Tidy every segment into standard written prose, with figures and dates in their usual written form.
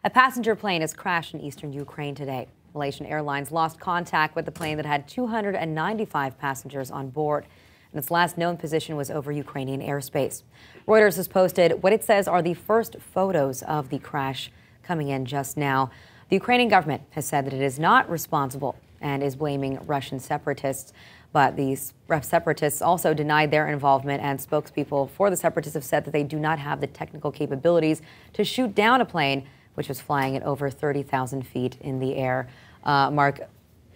A passenger plane has crashed in eastern Ukraine today. Malaysian Airlines lost contact with the plane that had 295 passengers on board, and its last known position was over Ukrainian airspace. Reuters has posted what it says are the first photos of the crash coming in just now. The Ukrainian government has said that it is not responsible and is blaming Russian separatists. But these separatists also denied their involvement, and spokespeople for the separatists have said that they do not have the technical capabilities to shoot down a plane which was flying at over 30,000 feet in the air. Mark,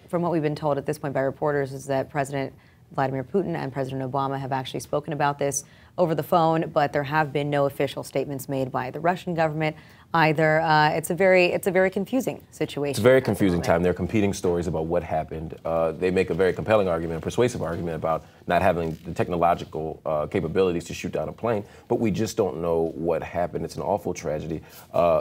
from what we've been told at this point by reporters is that President Vladimir Putin and President Obama have actually spoken about this over the phone, but there have been no official statements made by the Russian government either. It's a very confusing situation. It's a very confusing time. There are competing stories about what happened. They make a very compelling argument, a persuasive argument about not having the technological capabilities to shoot down a plane, but we just don't know what happened. It's an awful tragedy.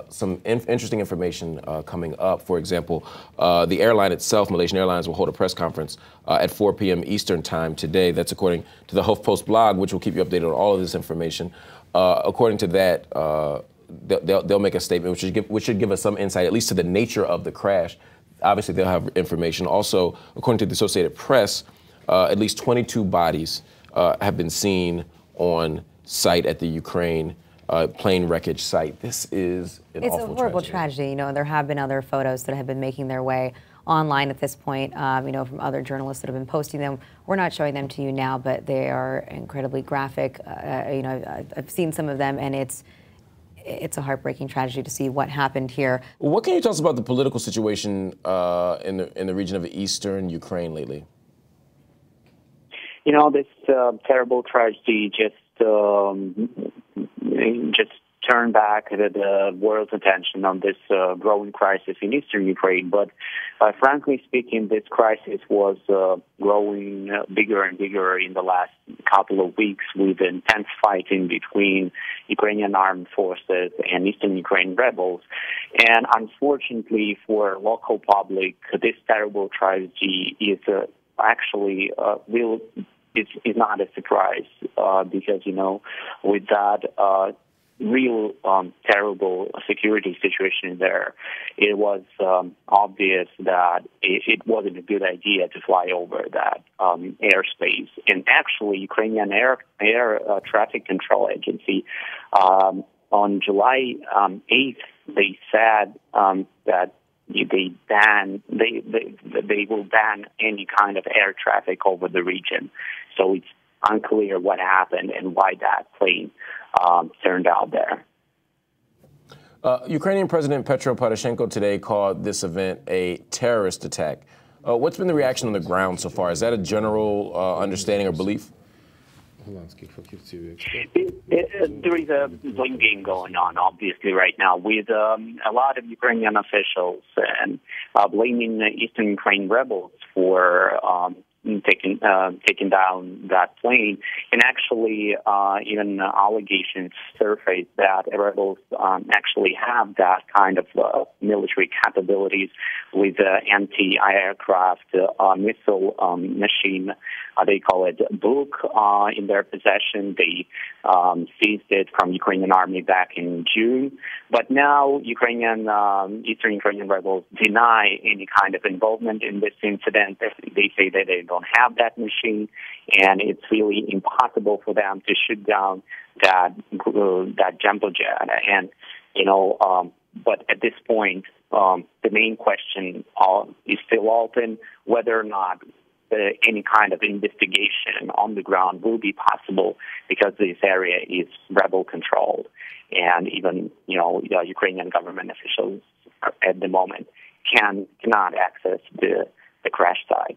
Some interesting information coming up. For example, the airline itself, Malaysian Airlines, will hold a press conference at 4 p.m. Eastern time today. That's according to the HuffPost blog, which will keep you updated on all of this information. According to that, they'll make a statement which should give us some insight, at least to the nature of the crash. Obviously, they'll have information. Also, according to the Associated Press, at least 22 bodies have been seen on site at the Ukraine plane wreckage site. This is an awful tragedy. It's a horrible tragedy. You know, there have been other photos that have been making their way online at this point, you know, from other journalists that have been posting them. We're not showing them to you now, but they are incredibly graphic. You know, I've seen some of them, and it's a heartbreaking tragedy to see what happened here. What can you tell us about the political situation in the region of eastern Ukraine lately? You know, this terrible tragedy just turned back the world's attention on this growing crisis in eastern Ukraine. But frankly speaking, this crisis was growing bigger and bigger in the last couple of weeks with intense fighting between Ukrainian armed forces and eastern Ukraine rebels. And unfortunately for local public, this terrible tragedy is actually is not a surprise because, you know, with that real terrible security situation there, it was obvious that it wasn't a good idea to fly over that airspace. And actually, Ukrainian air traffic control agency on July 8th, they said that they will ban any kind of air traffic over the region. So it's unclear what happened and why that plane turned out there. Ukrainian President Petro Poroshenko today called this event a terrorist attack. What's been the reaction on the ground so far? Is that a general understanding or belief? There is a blame game going on, obviously, right now with a lot of Ukrainian officials and blaming the Eastern Ukraine rebels for taking down that plane, and actually even allegations surfaced that rebels actually have that kind of military capabilities with anti-aircraft missile machine. They call it Buk in their possession. They seized it from Ukrainian army back in June. But now Eastern Ukrainian rebels deny any kind of involvement in this incident. They say that they don't have that machine, and it's really impossible for them to shoot down that jumbo jet. And, you know, but at this point, the main question is still open, whether or not any kind of investigation on the ground will be possible because this area is rebel controlled, and even, you know, Ukrainian government officials at the moment cannot access the crash site.